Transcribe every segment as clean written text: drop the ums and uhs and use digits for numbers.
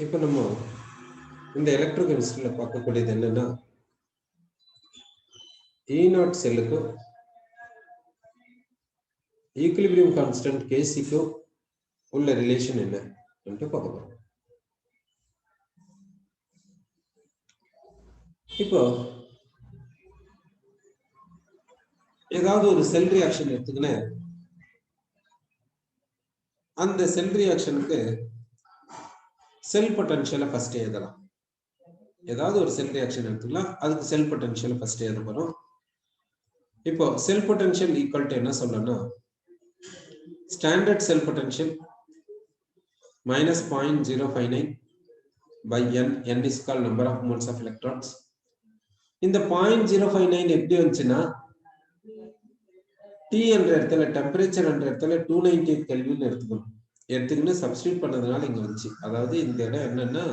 இப்போ நம்ம இந்த எலக்ட்ரோகெமிஸ்ட்ரியில பார்க்கக்கூடியது என்னன்னா, E0 செல்லுக்கும் ஈக்குலிபிரியம் கான்ஸ்டன்ட் Kcக்கும் உள்ள ரிலேஷன் என்ன என்று பார்க்க போறோம். இப்போ ஏதாவது ஒரு செல் ரியாக்ஷன் எடுத்துக்கினே அந்த செல் ரியாக்ஷனுக்கு செல் பொட்டன்ஷியலை ஃபர்ஸ்ட் எழுதலாம். ஏதாவது ஒரு செல் ரியாக்ஷன் எடுத்துக்கலாம், அதுக்கு செல் பொட்டன்ஷியலை ஃபர்ஸ்ட் எழுத போறோம். இப்போ செல் பொட்டன்ஷியல் ஈக்குவல் டு என்ன சொல்லணும்னா, standard cell potential minus 0.059 by n. N is called number of moles of electrons. இந்த 0.059 எப்படி வந்துச்சுன்னா, T என்ற இடத்துல டெம்பரேச்சர் என்ற இடத்துல 298 கெல்வின் எடுத்துக்கணும் சப்ஸ்டிட்யூட் பண்ணதுனால இங்க வந்துச்சு. அதாவது இந்த இடம் என்னன்னா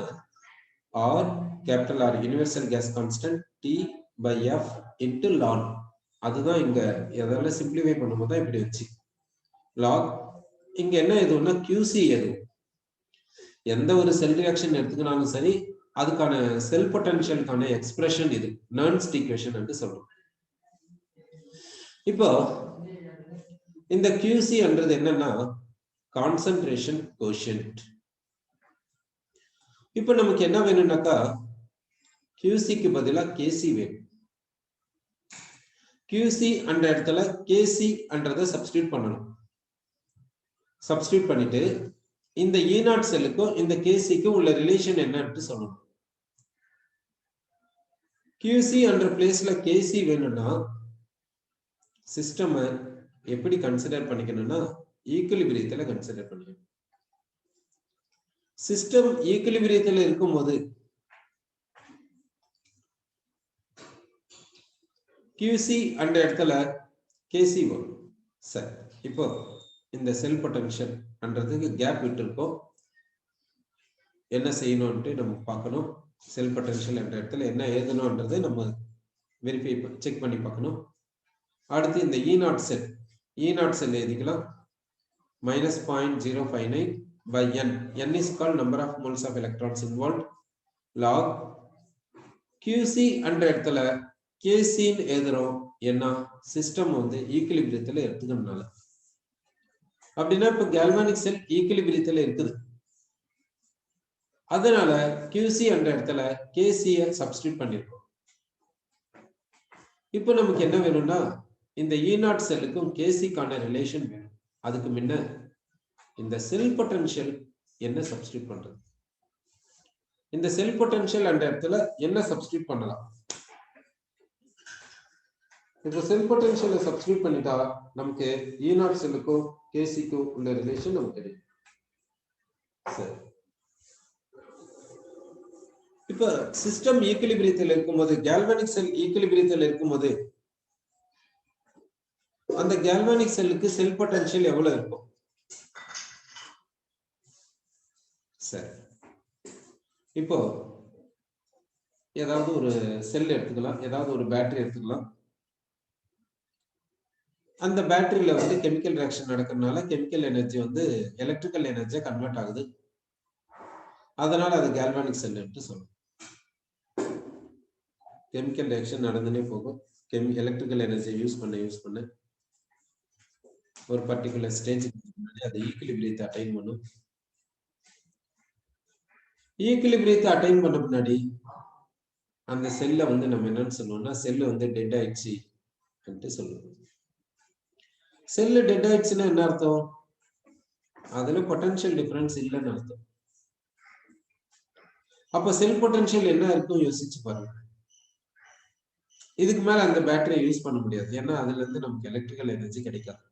R capital R universal gas constant T by F into ln. அதுதான் இங்க எதால சிம்பிளிஃபை பண்ணும்போது தான் இப்படி வந்துச்சு. log இங்க என்ன எதுன்னா QC எது. எந்த ஒரு செல் ரியாக்ஷன் எடுத்துக்கினாலும் சரி, அதுக்கான செல் பொட்டன்ஷியலுக்கான எக்ஸ்பிரஷன் இது நர்ன்ஸ் ஈக்குவேஷன் என்று சொல்றோம். இப்போ இந்த QC என்றது என்னன்னா கான்சன்ட்ரேஷன் கோஷியன்ட். இப்போ நமக்கு என்ன வேணும்னாக்கா QCக்கு பதிலா KC வேணும். QC என்ற இடத்துல KC என்றதை சப்ஸ்டிட்யூட் பண்ணணும். சப்ஸ்டிட்யூட் பண்ணிட்டு இந்த E0 செல்லுக்கும் இந்த KCக்கும் உள்ள ரிலேஷன் என்னன்னு சொல்லணும். QC என்ற பிளேஸ்ல KC வேணும்னா சிஸ்டம் எப்படி கன்சிடர் பண்ணிக்கணும்னா ஈக்குலிபிரியத்துல கன்சிடர் பண்ணிக்கணும். சிஸ்டம் ஈக்குலிபிரியத்துல இருக்கும்போது QC என்ற இடத்துல KC வரும். சரி, இப்போ இந்த செல் பொட்டன்ஷியல் என்றதுக்கு கேப் விட்டுருக்கோம். என்ன செய்யணும்ட்டு நம்ம பார்க்கணும். செல் பொட்டன்ஷியல் என்ற இடத்துல என்ன எழுதணும்ன்றது நம்ம வெரிஃபை செக் பண்ணி பார்க்கணும். அடுத்து இந்த E0 செல் எழுதிக்கலாம். minus 0.059 by n. N is called number of moles of electrons involved. log QC என்ற இடத்துல KC எழுதுறோம். என்ன சிஸ்டம் வந்து ஈக்குலிபிரியத்துல எடுத்துக்கணும்னால. அப்படின்னா இப்ப கேல்வானிக் செல் ஈக்குலிபிரியத்துல இருக்குது. அதனால QC என்ற இடத்துல KC சப்ஸ்டிட்யூட் பண்ணிருக்கோம். இப்போ நமக்கு என்ன வேணும்னா இந்த E0 செல்லுக்கும் KCக்கான ரிலேஷன் வேணும். அதுக்கு முன்ன இந்த செல் பொட்டன்ஷியல் என்ன சப்ஸ்டிட்யூட் பண்றது. இந்த செல் பொட்டன்ஷியல் என்ற இடத்துல என்ன சப்ஸ்டிட்யூட் பண்ணலாம். இப்போ செல் பொட்டன்ஷியலை சப்ஸ்டிட்யூட் பண்ணிட்டா நமக்கு E0 செல்லுக்கும் KCக்கும் உள்ள ரிலேஷன் நமக்கு தெரியும். சரி, இப்ப சிஸ்டம் ஈக்குலிபிரியத்தில் இருக்கும்போது கேல்வானிக் செல் ஈக்குலிபிரியத்தில் இருக்கும்போது அந்த கேல்வானிக் செல்லுக்கு செல் பொட்டன்ஷியல் எவ்வளவு இருக்கும். சரி, இப்போ ஏதாவது ஒரு செல் எடுத்துக்கலாம், ஏதாவது ஒரு பேட்டரி எடுத்துக்கலாம். அந்த பேட்டரியில வந்து கெமிக்கல் ரியாக்ஷன் நடக்கிறதுனால கெமிக்கல் எனர்ஜி வந்து எலக்ட்ரிக்கல் எனர்ஜியா கன்வெர்ட் ஆகுது. அதனால அது கேல்வானிக் செல் என்று சொல்லுவோம். கெமிக்கல் ரியாக்ஷன் நடந்துனே போகும். எலக்ட்ரிக்கல் எனர்ஜியை யூஸ் பண்ண ஒரு பர்டிகுலர் ஸ்டேஜுக்கு முன்னாடி அது ஈக்குலிபிரியத்தை அட்டைன் பண்ணும். ஈக்குலிபிரியத்தை அட்டைன் பண்ண முன்னாடி அந்த செல்லை வந்து நம்ம என்னன்னு சொல்லுவோம்னா செல்லு வந்து டெட் ஆயிடுச்சு என்று சொல்லுவோம். செல்லு டெட் ஆயிடுச்சுன்னா என்ன அர்த்தம்? அதுல பொட்டன்ஷியல் டிஃபரன்ஸ் இல்லைன்னு அர்த்தம். அப்ப செல் பொட்டன்ஷியல் என்ன இருக்கும் யோசிச்சு பாருங்க. இதுக்கு மேல அந்த பேட்டரியை யூஸ் பண்ண முடியாது. ஏன்னா அதுல இருந்து நமக்கு எலக்ட்ரிக்கல் எனர்ஜி கிடைக்காது.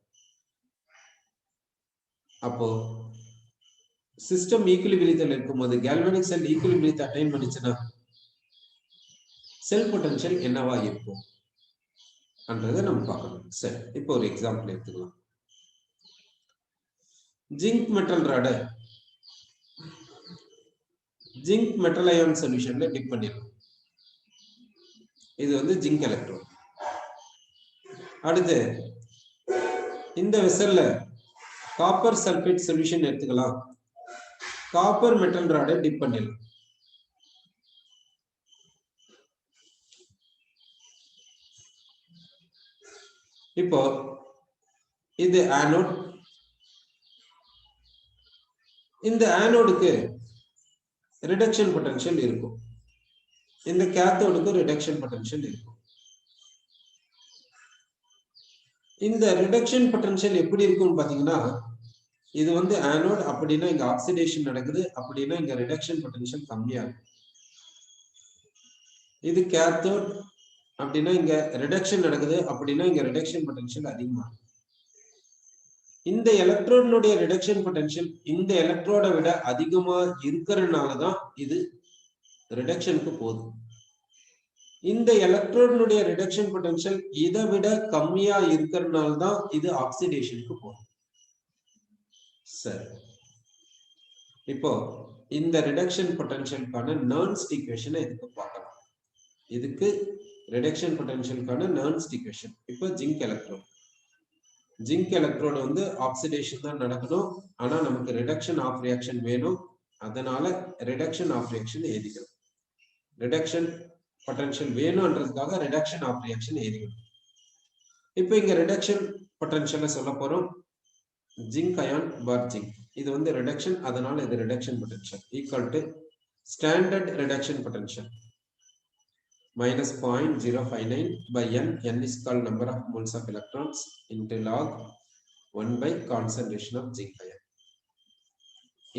அப்போ சிஸ்டம் ஈக்குலிபிரியத்தில் இருக்கும்போது கேல்வானிக் செல் ஈக்குலிபிரியத்தை அட்டைன் பண்ணிச்சுன்னா செல் பொட்டன்ஷியல் என்னவா இருக்கும் என்றதை நம்ம பார்க்கணும். சரி, இப்போ ஒரு எக்ஸாம்பிள் எடுத்துக்கலாம். ஜிங்க் மெட்டல் ராட ஜிங்க் மெட்டல் அயான் சொல்யூஷன்ல டிப் பண்ணிடலாம். இது வந்து ஜிங்க் எலக்ட்ரோட். அடுத்து இந்த வெசல்ல காப்பர் சல்பேட் சொல்யூஷன் எடுத்துக்கலாம். காப்பர் மெட்டல் ராடை டிப் பண்ணிடலாம். இப்போ இது ஆனோட். இந்த ஆனோடுக்கு ரிடக்ஷன் பொட்டன்ஷியல் இருக்கும், இந்த கேத்தோடுக்கு ரிடக்ஷன் பொட்டன்ஷியல் இருக்கும். இந்த ரிடக்ஷன் பொட்டன்ஷியல் எப்படி இருக்கும்னு பாத்தீங்கன்னா, இது வந்து ஆனோட் அப்படின்னா இங்க ஆக்சிடேஷன் நடக்குது, அப்படின்னா இங்க ரிடக்ஷன் பொட்டன்ஷியல் கம்மியா இருக்கும். இது கேத்தோட் அப்படின்னா இங்க ரிடக்ஷன் நடக்குது, அப்படின்னா இங்க ரிடக்ஷன் பொட்டன்ஷியல் அதிகமா இருக்கும். இந்த எலக்ட்ரோனுடைய ரிடக்ஷன் பொட்டன்ஷியல் இந்த எலக்ட்ரோட விட அதிகமா இருக்கிறதுனாலதான் இது ரிடக்ஷனுக்கு போகுது. இந்த எலக்ட்ரோனுடைய ரிடக்ஷன் பொட்டன்ஷியல் இதை விட கம்மியா இருக்கிறதுனாலதான் இது ஆக்சிடேஷனுக்கு போகுது. சரி, இப்போ இந்த ரிடக்ஷன் பொட்டன்ஷியலுக்கான நர்ன்ஸ்ட் ஈக்குவேஷனை இதுக்கு பார்க்கலாம். இதுக்கு ரிடக்ஷன் பொட்டன்ஷியலுக்கான நர்ன்ஸ்ட் ஈக்குவேஷன். இப்போ ஜிங்க் எலக்ட்ரோடு வந்து ஆக்சிடேஷன் தான் நடக்கணும், ஆனா நமக்கு ரிடக்ஷன் ஆஃப் ரியாக்ஷன் வேணும். அதனால ரிடக்ஷன் ஆஃப் ரியாக்ஷன் எழுதிக்கிறோம். ரிடக்ஷன் பொட்டன்ஷியல் வேணும்ன்றதுக்காக ரிடக்ஷன் ஆஃப் ரியாக்ஷன் எழுதிக்கிறோம். இப்போ இங்க ரிடக்ஷன் பொட்டன்ஷியலை சொல்ல போறோம். ஜிங்க் அயான் பார் ஜிங்க், இது வந்து ரிடக்ஷன், அதனால இது reduction potential equal to standard reduction potential minus 0.059 by n. N is called number of moles of electrons into log 1 by concentration of zinc ion.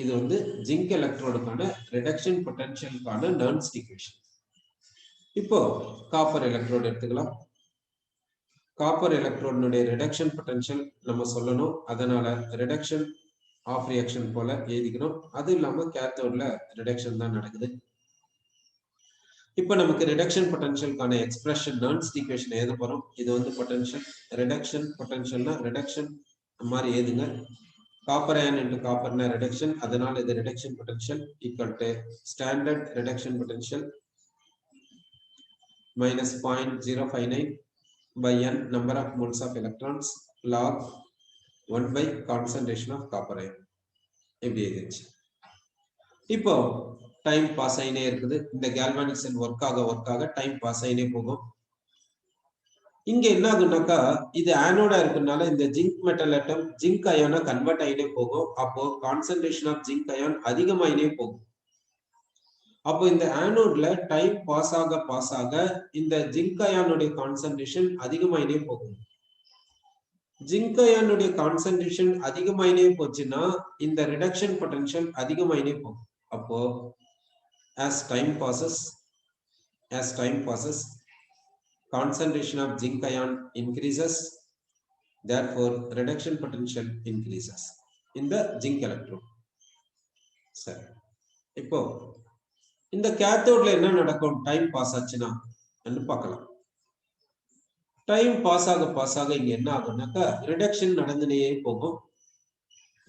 இது வந்து ஜிங்க் எலக்ட்ரோடுக்கான ரிடக்ஷன் பொட்டன்ஷியலுக்கான Nernst equation. இப்போ copper electrode எடுத்துக்கலாம். Copper எலக்ட்ரோடுடைய reduction potential நம்ம சொல்லணும், அதனால reduction of reaction போல எழுதிக்கணும். அது இல்லாம கேத்தோட்ல ரிடக்ஷன் தான் நடக்குது. இப்போ நமக்கு ரிடக்ஷன் பொட்டன்ஷியலுக்கான எக்ஸ்பிரஷன் நர்ன்ஸ்ட் ஈக்குவேஷன் எழுத போறோம். இது வந்து பொட்டன்ஷியல் ரிடக்ஷன் பொட்டன்ஷியல்னா ரிடக்ஷன் மாதிரி எழுதுங்க. காப்பர் அயன் இன்டு காப்பர்னா ரிடக்ஷன், அதனால இது reduction potential equal to standard reduction potential minus 0.059 by n number of moles of electrons log 1 by concentration of copper ion. இப்படி எழுதிச்சு. இப்போ டைம் பாஸ் ஆயினே இருக்குது. இந்த கேல்வானிக் செல் ஒர்க் ஆக டைம் பாஸ் ஆயினே போகும். இங்க என்ன ஆகுனாக்கா, இது ஆனோடா இருக்கனால இந்த ஜிங்க் மெட்டல் ஆட்டம் ஜிங்க் அயானா கன்வெர்ட் ஆயினே போகும். அப்போ கான்சன்ட்ரேஷன் ஆஃப் ஜிங்க் அயான் அதிகமாயினே போகும். அப்போ இந்த ஆனோட்ல டைம் பாஸ் ஆக இந்த ஜிங்க் அயானுடைய கான்சன்ட்ரேஷன் அதிகமாயினே போகும். ஜிங்க் அயானுடைய கான்சன்ட்ரேஷன் அதிகமாயினே போச்சுன்னா இந்த ரிடக்ஷன் பொட்டன்ஷியல் அதிகமாயினே போகும். அப்போ as time passes, concentration of zinc ion increases, therefore reduction potential increases in the zinc electrode. சரி, இப்போ இந்த கேத்தோட்ல என்ன நடக்கும் டைம் பாஸ் ஆச்சுன்னா பார்க்கலாம். டைம் பாஸ் ஆக இங்க என்ன ஆகும்னாக்கா ரிடக்ஷன் நடந்துனே போகும்.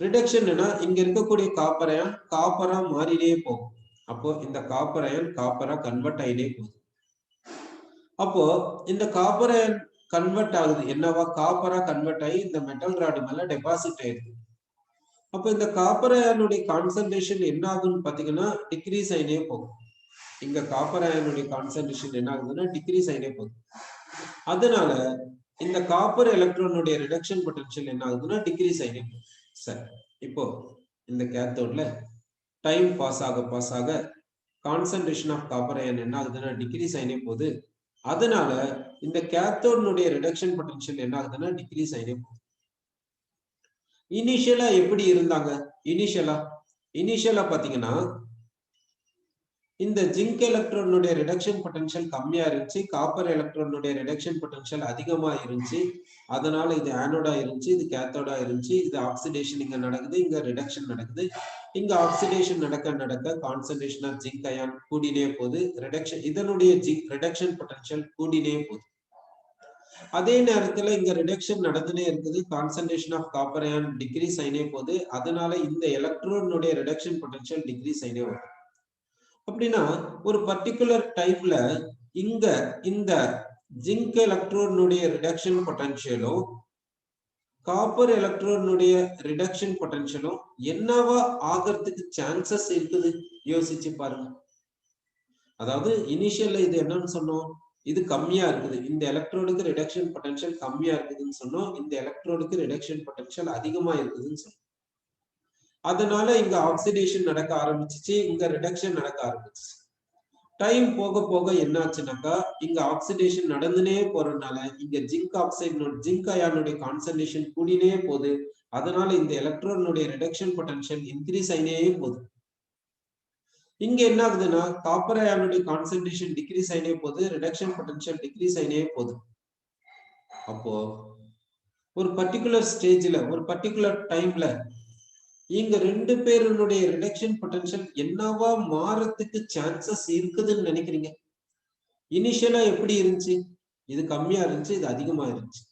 ரிடக்ஷன்னா இங்க இருக்கக்கூடிய காப்பர் அயான் காப்பரா மாறினே போகும். அப்போ இந்த காப்பர் அயன் காப்பரா கன்வெர்ட் ஆயினே போகுது. அப்போ இந்த காப்பர் அயன் கன்வெர்ட் ஆகுது என்னவா, காப்பரா கன்வெர்ட் ஆகி இந்த மெட்டல் ராடு மேல டெபாசிட் ஆயிடுது. அப்போ இந்த காப்பர் அயனுடைய கான்சன்ட்ரேஷன் என்ன ஆகுன்னு பாத்தீங்கன்னா டிக்ரீஸ் ஆயினே போகும். இங்க காப்பர் அயனுடைய கான்சன்ட்ரேஷன் என்ன ஆகுதுன்னா டிக்ரீஸ் ஆயினே போகுது. அதனால இந்த காப்பர் எலக்ட்ரானுடைய ரிடக்ஷன் பொட்டன்ஷியல் என்ன ஆகுதுன்னா டிக்ரீஸ் ஆயினே போகுது. சரி, இப்போ இந்த கேத்தோட்ல டைம் பாஸ் ஆக கான்சன்ட்ரேஷன் ஆஃப் காப்பர் அயன் என்ன ஆகுதுன்னா டிக்ரீஸ் ஆயினே போகுது. அதனால இந்த கேத்தோட்னுடைய ரிடக்ஷன் பொட்டன்ஷியல் என்ன ஆகுதுன்னா டிக்ரீஸ் ஆயினே போகுது. இனிஷியலா எப்படி இருந்தாங்க? இனிஷியலா பாத்தீங்கன்னா இந்த ஜிங்க் எலக்ட்ரோனுடைய ரிடக்ஷன் பொட்டன்ஷியல் கம்மியா இருந்துச்சு, காப்பர் எலக்ட்ரோனுடைய ரிடக்ஷன் பொட்டன்ஷியல் அதிகமா இருந்துச்சு. அதனால இது ஆனோடா இருந்துச்சு, இது கேத்தோடா இருந்துச்சு. இது ஆக்சிடேஷன் இங்க நடக்குது, இங்க ரிடக்ஷன் நடக்குது. இங்க ஆக்சிடேஷன் நடக்க கான்சன்ட்ரேஷன் ஆஃப் ஜிங்க் அயான் கூடினே போகுது. இதனுடைய ரிடக்ஷன் பொட்டன்ஷியல் கூடினே போகுது. அதே நேரத்துல இங்க ரிடக்ஷன் நடந்துனே இருக்குது, concentration of copper ion decrease ஆயினே போகுது. அதனால இந்த எலக்ட்ரோனுடைய ரிடக்ஷன் பொட்டன்ஷியல் டிக்ரீஸ் ஆயினே வருது. அப்படின்னா ஒரு பர்டிகுலர் டைம்ல இந்த ஜிங்க் எலக்ட்ரோனுடைய ரிடக்ஷன் பொட்டன்ஷியலும் காப்பர் எலக்ட்ரோனுடைய ரிடக்ஷன் பொட்டன்ஷியலும் என்னவா ஆகிறதுக்கு சான்சஸ் இருக்குது யோசிச்சு பாருங்க. அதாவது இனிஷியல்ல இது என்னன்னு சொன்னோம், இது கம்மியா இருக்குது, இந்த எலக்ட்ரோடுக்கு ரிடக்ஷன் பொட்டன்ஷியல் கம்மியா இருக்குதுன்னு சொன்னோம், இந்த எலக்ட்ரோடுக்கு ரிடக்ஷன் பொட்டன்ஷியல் அதிகமா இருக்குதுன்னு சொன்னோம். அதனால இங்க ஆக்சிடேஷன் நடக்க ஆரம்பிச்சிச்சு, இங்க ரிடக்ஷன் நடக்க ஆரம்பிச்சிச்சு. டைம் போக போக என்னாச்சுனாக்கா இங்க ஆக்சிடேஷன் நடந்துனே போறதுனால இங்க ஜிங்க் ஆக்சைடு ஜிங்க் அயானுடைய கான்சன்ட்ரேஷன் கூடினே போகுது. அதனால இந்த எலக்ட்ரானுடைய ரிடக்ஷன் பொட்டன்ஷியல் இன்க்ரீஸ் ஆயினே போகுது. இங்க என்ன ஆகுதுன்னா காப்பர் அயானுடைய கான்சன்ட்ரேஷன் டிக்ரீஸ் ஆயினே போகுது, ரிடக்ஷன் பொட்டன்ஷியல் டிக்ரீஸ் ஆயினே போகுது. அப்போ ஒரு பர்டிகுலர் ஸ்டேஜ்ல ஒரு பர்டிகுலர் டைம்ல இங்க ரெண்டு பேருடைய ரிடக்ஷன் பொட்டன்ஷியல் என்னவா மாறத்துக்கு சான்சஸ் இருக்குதுன்னு நினைக்கிறீங்க? இனிஷியலா எப்படி இருந்துச்சு? இது கம்மியா இருந்துச்சு, இது அதிகமா இருந்துச்சு.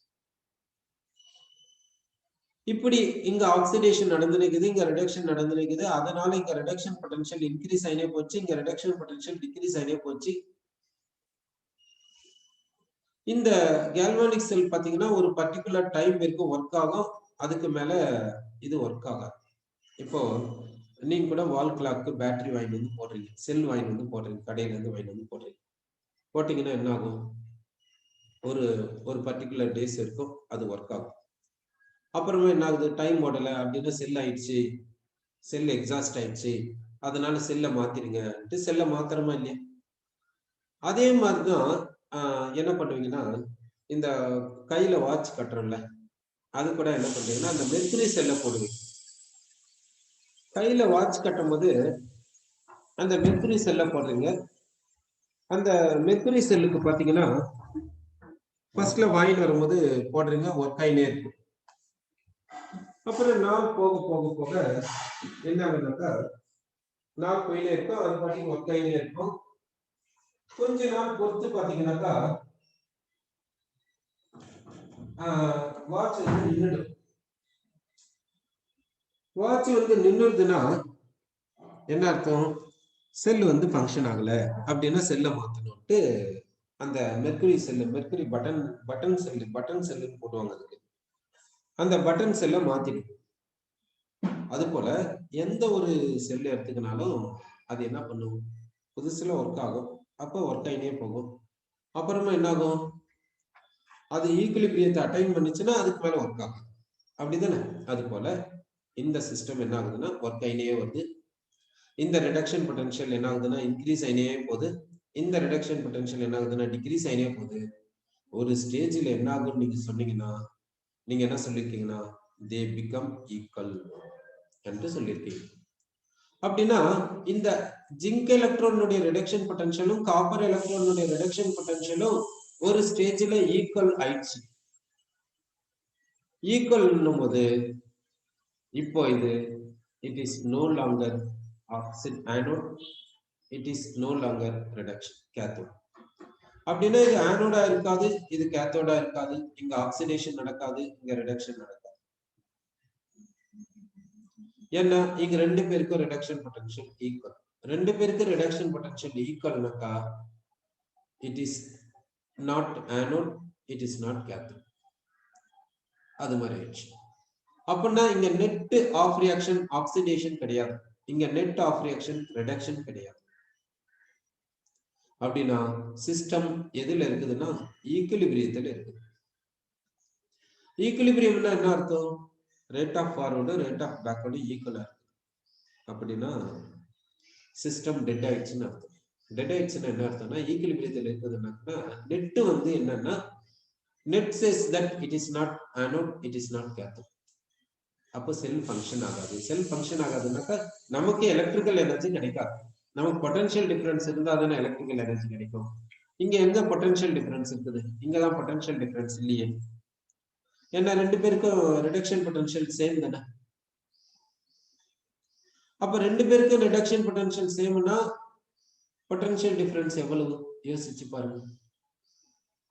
இப்படி இங்க ஆக்சிடேஷன் நடந்துருக்குது, இங்க ரிடக்ஷன் நடந்துருக்குது. அதனால இங்க ரிடக்ஷன் பொட்டன்ஷியல் இன்க்ரீஸ் ஆயினே போச்சு, இங்க ரிடக்ஷன் பொட்டன்ஷியல் டிக்ரீஸ் ஆயினே போச்சு. இந்த கேல்வானிக் செல் பாத்தீங்கன்னா ஒரு பர்டிகுலர் டைம் வரைக்கும் ஒர்க் ஆகும், அதுக்கு மேல இது ஒர்க் ஆகாது. இப்போ நீங்க கூட வால் கிளாக்கு பேட்டரி வாங்கிட்டு வந்து போடுறீங்க, செல் வாங்கிட்டு வந்து போடுறீங்க, கடையில இருந்து வாங்கிட்டு வந்து போடுறீங்க. போட்டீங்கன்னா என்ன ஆகும்? ஒரு ஒரு பர்டிகுலர் டேஸ் இருக்கும், அது ஒர்க் ஆகும். அப்புறமா என்ன ஆகுது? டைம் ஓடல அப்படின்னு செல் ஆயிடுச்சு, செல் எக்ஸாஸ்ட் ஆயிடுச்சு, அதனால செல்லை மாத்திருங்க, செல்லை மாத்திரமா இல்லையா? அதே மாதிரிதான் என்ன பண்ணுவீங்கன்னா இந்த கையில வாட்ச் கட்டுறோம்ல, அது கூட என்ன பண்றீங்கன்னா அந்த மெர்க்குரி செல்லை போடுவீங்க. கையில வாட்ச் கட்டும் போது அந்த மெர்க்குரி செல்லை போடுறீங்க. அந்த மெர்க்குரி செல்லுக்கு பாத்தீங்கன்னா ஃபர்ஸ்ட்ல வாங்கிட்டு வரும்போது போடுறீங்க, ஒர்க் ஆயினே இருக்கும். அப்புறம் நாள் போக போக போக என்ன ஆகுதுனாக்கா நாள் போயினே இருக்கும், அது பாத்தீங்கன்னா ஒர்க் ஆயினே இருக்கும். கொஞ்ச நாள் பொறுத்து பாத்தீங்கன்னாக்கா வாட்ச் வந்து நின்றுடும். வாட்ச் வந்து நின்றுதுன்னா என்ன அர்த்தம்? செல் வந்து ஃபங்க்ஷன் ஆகல அப்படின்னா செல்லை மாத்தணும்ட்டு அந்த மெர்க்குரி செல்லு, மெர்க்குரி பட்டன் செல்லுன்னு போடுவாங்க. அதுக்கு அந்த பட்டன் செல்லை மாத்திடும். அது போல எந்த ஒரு செல் எடுத்துக்கினாலும் அது என்ன பண்ணும்? புதுசுல ஒர்க் ஆகும், அப்போ ஒர்க் ஆகினே போகும். அப்புறமா என்ன ஆகும்? அது ஈக்குலிபிரியத்தை அட்டைன் பண்ணிச்சுன்னா அதுக்கு மேல ஒர்க் ஆகும், அப்படிதானே? அது போல இந்த சிஸ்டம் என்ன ஆகுதுன்னா ஒர்க் ஆகினே வருது. இந்த ரிடக்ஷன் பொட்டன்ஷியல் என்ன ஆகுதுன்னா இன்க்ரீஸ் ஆகினே போகுது, இந்த ரிடக்ஷன் பொட்டன்ஷியல் என்ன ஆகுதுன்னா டிக்ரீஸ் ஆகினே போகுது. ஒரு ஸ்டேஜ்ல என்ன ஆகும்னு நீங்க சொன்னீங்கன்னா நீங்க என்ன சொல்லிருக்கீங்கன்னா தே பிகம் ஈக்குவல் என்று சொல்லியிருக்கீங்க. அப்படின்னா இந்த ஜிங்க் எலக்ட்ரானுடைய ரிடக்ஷன் பொட்டன்ஷியலும் காப்பர் எலக்ட்ரானுடைய ரிடக்ஷன் பொட்டன்ஷியலும் ஒரு ஸ்டேஜ்ல ஈக்குவல் ஆயிடுச்சு. ஈக்குவல் போது இப்போ இது it is no longer oxide anode, it is no longer reduction cathode. அப்படின்னா இது ஆனோடா இருக்காது, இது கேத்தோடா இருக்காது, இங்க ஆக்சிடேஷன் நடக்காது, இங்க ரிடக்ஷன் நடக்காது. ஏன்னா இங்க ரெண்டு பேருக்கும் ரிடக்ஷன் பொட்டன்ஷியல் ஈக்குவல். ரெண்டு பேருக்கு ரிடக்ஷன் பொட்டன்ஷியல் ஈக்குவல்னாக்கா it is not anode, it is not cathode. அது மாதிரி ஆயிடுச்சு. அப்படின்னா இங்க நெட் ஆஃப் ரியாக்ஷன் ஆக்சிடேஷன் கிடையாது, இங்க நெட் ஆஃப் ரியாக்ஷன் ரிடக்ஷன் கிடையாது. அப்படின்னா சிஸ்டம் எதுல இருக்குதுன்னா ஈக்குலிபிரியத்துல இருக்குது. ஈக்குலிபிரியம்னா என்ன அர்த்தம்? Rate of forward rate of backward ஈக்குவலா இருக்கு. அப்படின்னா சிஸ்டம் டெட் ஆயிடுச்சுன்னு அர்த்தம். டெட் ஆயிடுச்சுன்னா என்ன அர்த்தம்னா ஈக்குலிபிரியத்துல இருக்குதுன்னா நெட் வந்து என்னன்னா net says that it is not anode, it is not cathode. அப்போ செல் ஃபங்க்ஷன் ஆகாது. செல் ஃபங்க்ஷன் ஆகாதுன்னாக்கா நமக்கு எலக்ட்ரிக்கல் எனர்ஜி கிடைக்காது. நமக்கு பொட்டன்ஷியல் டிஃபரன்ஸ் இருந்தா தானே எலக்ட்ரிக்கல் எனர்ஜி கிடைக்கும். இங்க எங்க பொட்டன்ஷியல் டிஃபரன்ஸ் இருக்குது? இங்கதான் பொட்டன்ஷியல் டிஃபரன்ஸ் இல்லையே. ஏன்னா ரெண்டு பேருக்கும் ரிடக்ஷன் பொட்டன்ஷியல் சேம் தானே. அப்ப ரெண்டு பேருக்கும் ரிடக்ஷன் பொட்டன்ஷியல் சேம்னா பொட்டன்ஷியல் டிஃபரன்ஸ் எவ்வளவு யோசிச்சு பாருங்க.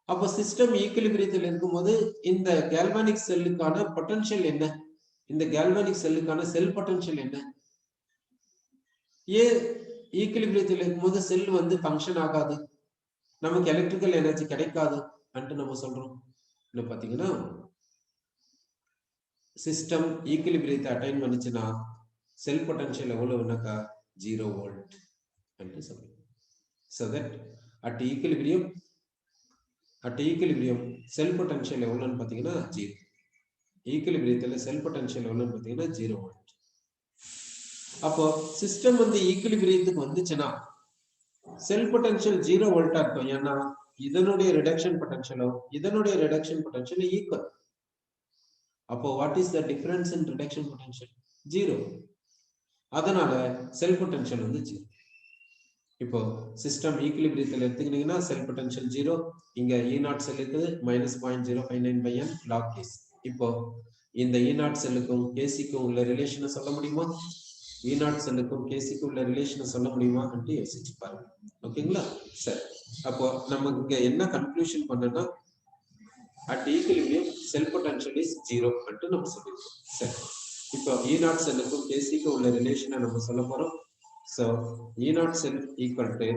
அப்ப சிஸ்டம் ஈக்குலிபிரியத்தில் இருக்கும்போது இந்த கேல்வானிக் செல்லுக்கான பொட்டன்ஷியல் என்ன? இந்த கேல்வானிக் செல்லுக்கான செல் பொட்டன்ஷியல் என்ன? ஏன் ஈக்குலிபிரியத்தில் இருக்கும்போது செல் வந்து ஃபங்க்ஷன் ஆகாது, நமக்கு எலக்ட்ரிக்கல் எனர்ஜி கிடைக்காது நம்ம சொல்றோம்? பாத்தீங்கன்னா சிஸ்டம் ஈக்குலிபிரியத்தை அட்டைன் பண்ணிச்சுன்னா செல் பொட்டன்ஷியல் எவ்வளவுனாக்கா 0 வோல்ட் என்று சொல்லுங்க. So that at equilibrium cell potential எவ்வளவுன்னு பாத்தீங்கன்னா 0. ஈக்குலிபிரியத்துல செல் பொட்டன்ஷியல் எவ்வளவுன்னு பாத்தீங்கன்னா 0 வோல்ட். அப்போ சிஸ்டம் வந்து ஈக்குலிபிரியத்துக்கு வந்துச்சுன்னா செல் பொட்டன்ஷியல் 0 வோல்ட்டா இருக்கும். ஏன்னா இதனுடைய ரிடக்ஷன் பொட்டன்ஷியல் ஈக்குவல். அப்போ what is the difference in reduction potential? 0. அதனால செல் பொட்டன்ஷியல் வந்து 0. இப்போ சிஸ்டம் ஈக்குலிபிரியத்தில் எடுத்துக்கிட்டீங்கன்னா செல் பொட்டன்ஷியல் 0. இங்க E0 செல் இருக்குது -0.059/n log கேஸ். இப்போ இந்த E0 செல்லுக்கும் கேசிக்கும் உள்ள ரிலேஷனை சொல்ல முடியுமா? E0 செல்லுக்கும் கேசிக்கும் உள்ள ரிலேஷனை சொல்ல முடியுமா என்று யோசிச்சு பாருங்க. ஓகேங்களா? சரி, அப்போ நம்ம இங்க என்ன கன்க்ளூஷன் பண்ணனா at equilibrium sell potential is 0 என்று நம்ம சொல்லிருக்கோம். சரி, இப்போ E0 செல்லுக்கும் கேசிக்கும் உள்ள ரிலேஷனை நம்ம சொல்ல போறோம். So E0 cell equal to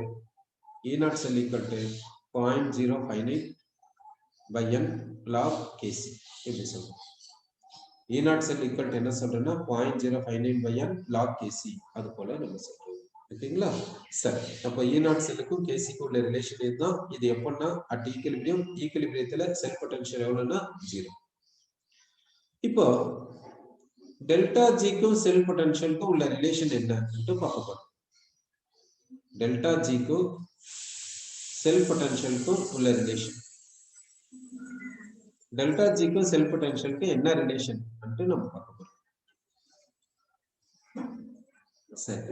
0.059/n log Kc. இப்படி சொல்றோம். E0 cell equal to என்ன சொல்றோம்னா 0.059/n log Kc. அது போல நம்ம சொல்றோம். ஓகேங்களா? சரி, அப்போ E0 செல்லுக்கும் கேசிக்கும் உள்ள ரிலேஷன் இதுதான். இது எப்பன்னா அட் ஈக்குலிபிரியத்துல செல் பொட்டன்ஷியல் எவ்வளவுன்னா 0. இப்போ டெல்டா ஜிக்கும் செல் பொட்டன்ஷியலுக்கும் உள்ள ரிலேஷன் என்னன்னு பார்க்க போறோம். டெல்டா ஜிக்கும் செல் பொட்டன்ஷியலுக்கும் உள்ள ரிலேஷன். டெல்டா ஜிக்கும் செல் பொட்டன்ஷியலுக்கு என்ன ரிலேஷன் நம்ம பார்க்க போறோம். சரி,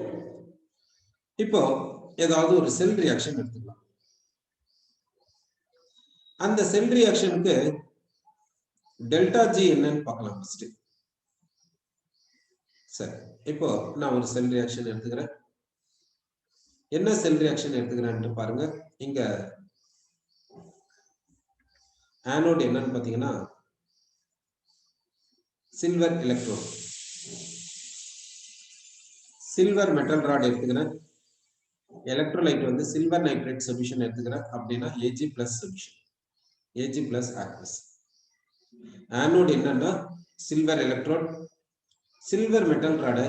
இப்போ ஏதாவது ஒரு செல் ரியாக்ஷன் எடுத்துக்கலாம். அந்த செல் ரியாக்ஷனுக்கு டெல்டா ஜி என்னன்னு பார்க்கலாம் ஃபர்ஸ்ட். சரி, இப்போ நான் ஒரு செல் ரியாக்ஷன் எடுத்துக்கிறேன். என்ன செல் ரியாக்ஷன் எடுத்துக்கிறேன்னு பாருங்க. இங்க ஆனோட் என்னன்னு பாத்தீங்கன்னா silver electrode, silver metal rod எடுத்துக்கிறேன். எலக்ட்ரோலைட் வந்து சில்வர் நைட்ரேட் சொல்யூஷன் எடுத்துக்கிறேன். அப்படின்னா Ag+ solution, Ag+ aqueous. Anode என்னன்னா சில்வர் எலக்ட்ரோட், சில்வர் மெட்டல் ராட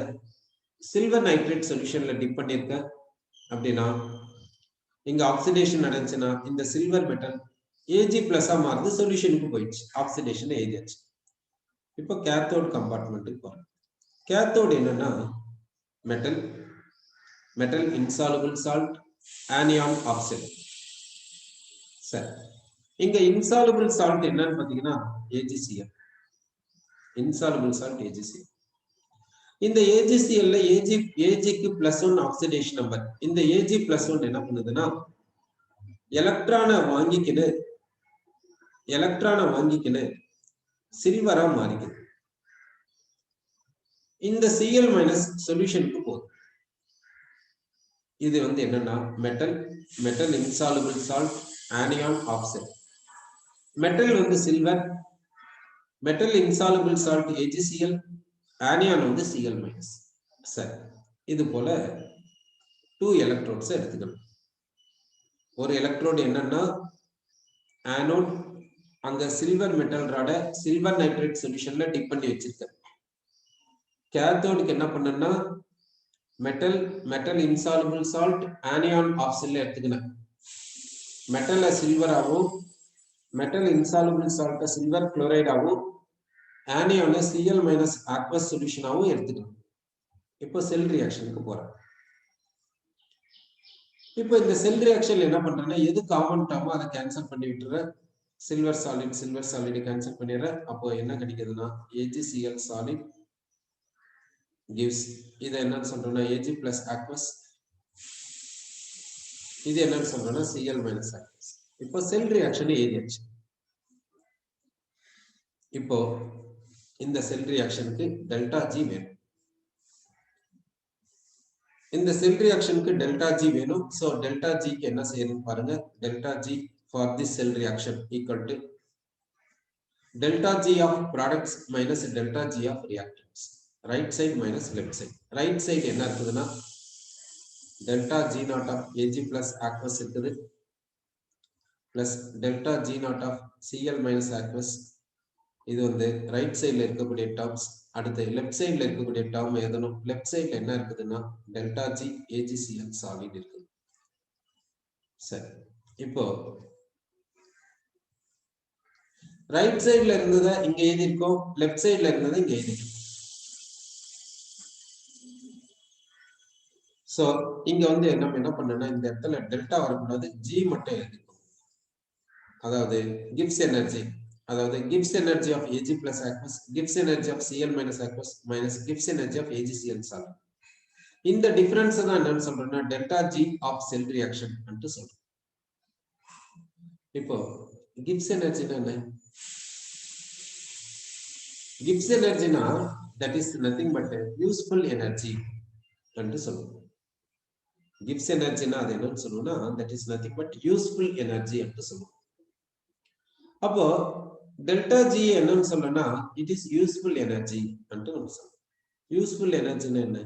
சில்வர் நைட்ரேட் சொல்யூஷன்ல டிப் பண்ணிருக்கேன். அப்படின்னா இங்க ஆக்சிடேஷன் நடந்துச்சுன்னா இந்த சில்வர் மெட்டல் Ag+ மாறுது, சொல்யூஷனுக்கு போயிடுச்சு, ஆக்சிடேஷன் எழுதியாச்சு. இப்போ கேத்தோட் கம்பார்ட்மெண்ட்டுக்கு போறோம். கேத்தோட் என்னன்னா metal insoluble salt, anion oxide. சரி, இங்க இன்சாலுபிள் சால்ட் என்னன்னு பாத்தீங்கன்னா AgCl, இன்சாலுபிள் சால்ட் AgCl. இந்த AgCl ல Agக்கு +1 ஆக்சிடேஷன் நம்பர். இந்த Ag+1 என்ன பண்ணுதுன்னா எலக்ட்ரானை வாங்கிக்கின்னு சில்வரா மாறிக்குது. இந்த Cl- சொல்யூஷனுக்கு போகுது. இது வந்து என்னன்னா metal insoluble salt, anion oxide. Metal வந்து silver, metal insoluble salt AgCl, anion வந்து Cl-. சரி, இது போல 2 எலக்ட்ரோட்ஸ் எடுத்துக்கணும். ஒரு எலக்ட்ரோடு என்னன்னா ஆனோட், அங்க சில்வர் மெட்டல் ராட சில்வர் நைட்ரேட் சொல்யூஷன்ல டிப் பண்ணி வச்சிருக்க. கேத்தோடுக்கு என்ன பண்ணனா மெட்டல் இன்சாலுபிள் சால்ட், ஆனியான் ஆக்சைடுல எடுத்துக்கணும். மெட்டல்ல சில்வராகவும், மெட்டல் இன்சாலுபிள் சால்ட் சில்வர் குளோரைடாகவும், ஆனியான் Cl- aqueous சொல்யூஷனாகவும் எடுத்துக்கணும். இப்போ செல் ரியாக்ஷனுக்கு போறேன். இப்போ இந்த செல் ரியாக்ஷன் என்ன பண்றேன்னா எது காமன் டேர்மோ அதை கேன்சல் பண்ணி விட்டுறேன். சில்வர் சாலிட் கேன்சல் பண்ணிடுறேன். அப்போ என்ன கிடைக்குதுன்னா AgCl சாலிட் gives, இது என்னன்னு சொல்றோம்னா Ag+ aqueous, இது என்னன்னு சொல்றோம்னா Cl- aqueous. இப்போ செல் ரியாக்ஷன் எழுதியாச்சு. இப்போ இந்த செல் ரியாக்ஷனுக்கு டெல்டா ஜி வேணும். இந்த செல் ரியாக்ஷனுக்கு டெல்டா ஜி வேணும். சோ டெல்டா ஜிக்கு என்ன செய்யணும் பாருங்க. Delta G for this cell reaction equal to delta G of products minus delta G of reactants. Right side minus left side. Right side என்ன இருக்குதுன்னா delta G nought of Ag+ aqueous இருக்குது plus delta G nought of Cl- aqueous இது வந்து right சைடுல இருக்கக்கூடிய terms. அடுத்து left சைடுல இருக்கக்கூடிய டேர்ம் எழுதணும். லெஃப்ட் சைடுல என்ன இருக்குதுன்னா டெல்டா ஜி AgCl சாலிட் இருக்குது. சரி, இப்போ ரைட் சைடுல இருந்ததை இங்க எழுதிருக்கோம், லெஃப்ட் சைடுல இருந்ததை இங்க எழுதிருக்கோம். சோ இங்க வந்து நம்ம என்ன பண்ணோம்னா இந்த இடத்துல டெல்டா வரக்கூடாது, ஜி மட்டும் எழுதிக்கணும். அதாவது கிவ்ஸ் எனர்ஜி, அதாவது gives energy of Ag plus aqueous, gives energy of Cl minus aqueous minus gives energy of AgCl solid. இந்த டிஃபரன்ஸ் தான் என்னன்னு சொல்றேன்னா delta G of cell reaction என்று சொல்றோம். இப்போ gives energy என்ன? gives energy னா that is nothing but useful energy என்று சொல்றோம். gives energy னா அது என்னன்னு சொல்றோம்னா that is nothing but useful energy என்று சொல்றோம். அப்போ டெல்டா ஜி என்னன்னு சொல்லனா இட் இஸ் யூஸ்ஃபுல் எனர்ஜி என்று நம்ம சொல்றோம். யூஸ்ஃபுல் எனர்ஜினா என்ன?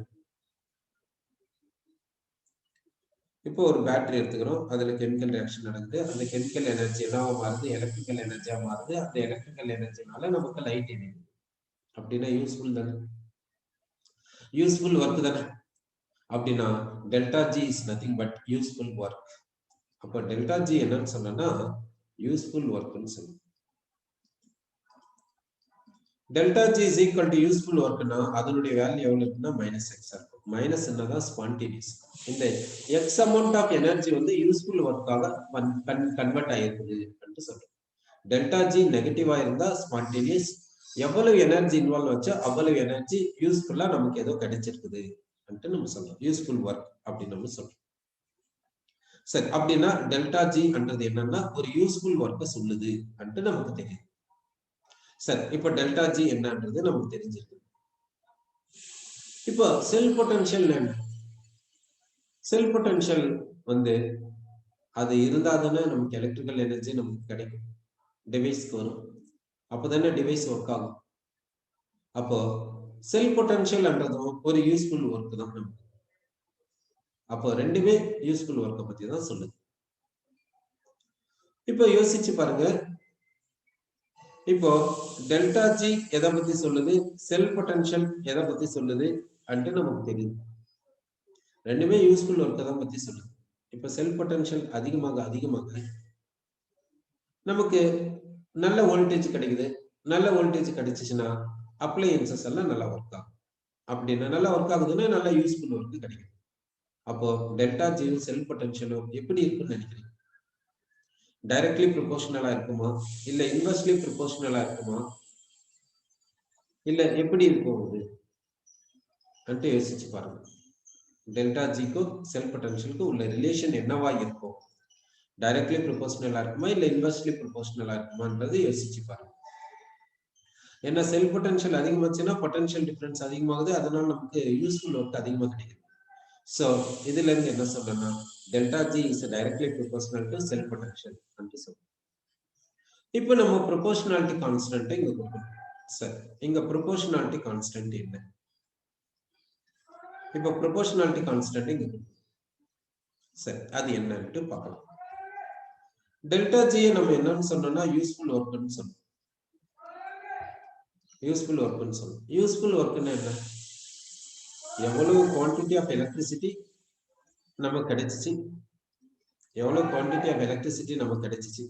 இப்போ ஒரு பேட்டரி எடுத்துக்கிறோம், அதுல கெமிக்கல் ரியாக்ஷன் நடக்குது, அந்த கெமிக்கல் எனர்ஜி என்னவா மாறுது, எலக்ட்ரிக்கல் எனர்ஜியா மாறுது. அந்த எலக்ட்ரிக்கல் எனர்ஜினால நமக்கு லைட் எரியுது. அப்படின்னா யூஸ்ஃபுல் தானே, யூஸ்ஃபுல் ஒர்க் தானே. அப்படின்னா delta G is nothing but useful work. அப்போ டெல்டா ஜி என்னன்னு சொன்னா யூஸ்ஃபுல் ஒர்க்னு சொல்லுவோம். Delta G is equal to useful ஒர்க்னா அதனுடைய வேல்யூ எவ்வளவு இருக்குன்னா மைனஸ் எக்ஸ் இருக்கும். மைனஸ் என்னதான் ஸ்பான்டேனியஸ். இந்த எக்ஸ் அமௌண்ட் ஆஃப் எனர்ஜி வந்து யூஸ்ஃபுல் ஒர்க்காக கன்வெர்ட் ஆயிருக்குது என்று சொல்றோம். டெல்டா ஜி நெகட்டிவா இருந்தா ஸ்பான்டேனியஸ், எவ்வளவு எனர்ஜி இன்வால்வ் வச்சோ அவ்வளவு எனர்ஜி யூஸ்ஃபுல்லா நமக்கு ஏதோ கிடைச்சிருக்குது நம்ம சொல்றோம். யூஸ்ஃபுல் ஒர்க் அப்படின்னு நம்ம சொல்றோம். சரி, அப்படின்னா டெல்டா ஜி என்றது என்னன்னா ஒரு யூஸ்ஃபுல் ஒர்க்கை சொல்லுது என்று நமக்கு தெரியும். சரி, இப்போ டெல்டா ஜி என்னன்றது நமக்கு தெரிஞ்சிருக்கு. இப்போ செல் பொட்டன்ஷியல் என்ன? செல் பொட்டன்ஷியல் வந்து அது இருந்தா தானே நமக்கு எலக்ட்ரிக்கல் எனர்ஜி நமக்கு கிடைக்கும், டிவைஸ்க்கு வரும், அப்பதானே டிவைஸ் ஒர்க் ஆகும். அப்போ செல் பொட்டன்ஷியல்ன்றதும் ஒரு யூஸ்ஃபுல் ஒர்க் தான் நமக்கு. அப்போ ரெண்டுமே யூஸ்ஃபுல் ஒர்க்கை பத்தி தான் சொல்லுது. இப்போ யோசிச்சு பாருங்க, இப்போ டெல்டா ஜி எதை பத்தி சொல்லுது, செல் பொட்டன்ஷியல் எதை பத்தி சொல்லுது அன்று நமக்கு தெரியும். ரெண்டுமே யூஸ்ஃபுல் ஒர்க்கை தான் பத்தி சொல்லுது. இப்ப செல் பொட்டன்ஷியல் அதிகமாக அதிகமாக நமக்கு நல்ல வோல்டேஜ் கிடைக்குது. நல்ல வோல்டேஜ் கிடைச்சிச்சுன்னா அப்ளையன்சஸ் எல்லாம் நல்லா ஒர்க் ஆகும். அப்படின்னா நல்லா ஒர்க் ஆகுதுன்னா நல்ல யூஸ்ஃபுல் ஒர்க் கிடைக்கும். அப்போ டெல்டா ஜி செல் பொட்டன்ஷியலும் எப்படி இருக்குன்னு நினைக்கிறீங்க? டைரக்ட்லி ப்ரொபோர்ஷனலா இருக்குமா, இல்ல இன்வெர்ஸ்லி ப்ரொபோர்ஷனலா இருக்குமா, இல்ல எப்படி இருக்கும் அது யோசிச்சு பாருங்க. டெல்டா ஜிக்கும் செல் பொட்டன்ஷியலுக்கும் உள்ள ரிலேஷன் என்னவா இருக்கும்? டைரக்ட்லி ப்ரொபோர்ஷனலா இருக்குமா இல்ல இன்வெர்ஸ்லி ப்ரொபோர்ஷனலா இருக்குமான்றது யோசிச்சு பாருங்க. ஏன்னா செல் பொட்டன்ஷியல் அதிகமாச்சுன்னா பொட்டன்ஷியல் டிஃபரன்ஸ் அதிகமாகுது, அதனால நமக்கு யூஸ்ஃபுல் ஒர்க் அதிகமா கிடைக்குது. சோ இதுல இருந்து என்ன சொல்லணும்னா delta G is directly proportional to sell potential என்று சொல்றோம். இப்போ நம்ம ப்ரொபோர்ஷனாலிட்டி கான்ஸ்டன்ட் இங்க கொடுக்கணும். சரி, இங்க ப்ரொபோர்ஷனாலிட்டி கான்ஸ்டன்ட் என்ன? இப்போ ப்ரொபோர்ஷனாலிட்டி கான்ஸ்டன்ட் இங்க கொடுக்கணும். சரி, அது என்னன்னு பார்க்கலாம். டெல்டா ஜி நம்ம என்னன்னு சொன்னோம்னா யூஸ்ஃபுல் ஒர்க்னு சொன்னோம். யூஸ்ஃபுல் ஒர்க்னு சொன்னோம். யூஸ்ஃபுல் ஒர்க்னா என்ன? எவ்வளவு குவான்டிட்டி ஆஃப் எலக்ட்ரிசிட்டி நமக்கு கிடைச்சிச்சு, எவ்வளவு குவான்டிட்டி ஆஃப் எலக்ட்ரிசிட்டி நமக்கு கிடைச்சிச்சு,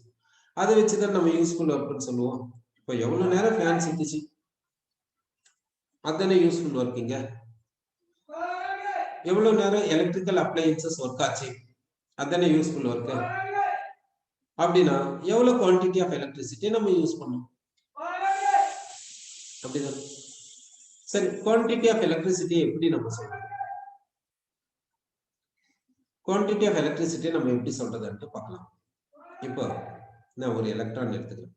அதை வச்சுதான் நம்ம யூஸ்ஃபுல் ஒர்க்னு சொல்லுவோம். இப்போ எவ்வளவு நேரம் ஃபேன் சுத்திச்சு அதுதானே யூஸ்ஃபுல் ஒர்க்கிங்க. எவ்வளவு நேரம் எலக்ட்ரிக்கல் அப்ளையன்சஸ் ஒர்க் ஆச்சு அதுதானே யூஸ்ஃபுல் ஒர்க். அப்படின்னா எவ்வளவு குவான்டிட்டி ஆஃப் எலக்ட்ரிசிட்டி நம்ம யூஸ் பண்ணோம் அப்படிதான். சரி, குவான்டிட்டி ஆஃப் எலக்ட்ரிசிட்டி எப்படி நம்ம சொல்றோம்? குவான்டிட்டி ஆஃப் எலக்ட்ரிசிட்டி நம்ம எப்படி சொல்றதுன்னு பார்க்கலாம். இப்போ நான் ஒரு எலக்ட்ரான் எடுத்துக்கிறேன்.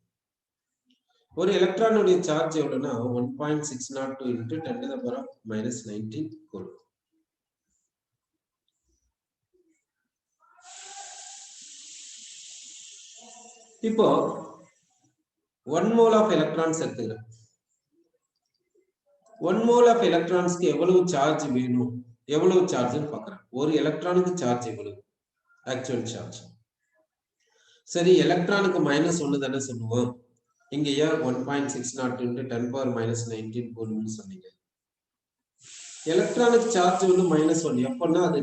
ஒரு எலக்ட்ரானுடைய சார்ஜ் எவ்வளவுன்னா 1.602 into 10⁻⁻19 கூலும். இப்போ 1 mole ஆஃப் எலக்ட்ரான்ஸ் எடுத்துக்கிறேன். 1 mole ஆஃப் எலக்ட்ரான்ஸ்க்கு எவ்வளவு சார்ஜ் வேணும், எவ்வளவு சார்ஜ்னு பார்க்கிறேன். ஒரு எலக்ட்ரானுக்கு சார்ஜ் எவ்வளவு, ஆக்சுவல் சார்ஜ். சரி, எலக்ட்ரானுக்கு -1 தானே சொல்லுவோம். இங்க ஏன் 1.602 into 10 power minus 19 கூலும்னு சொன்னீங்க? எலக்ட்ரானிக் சார்ஜ் வந்து -1 எப்பன்னா அது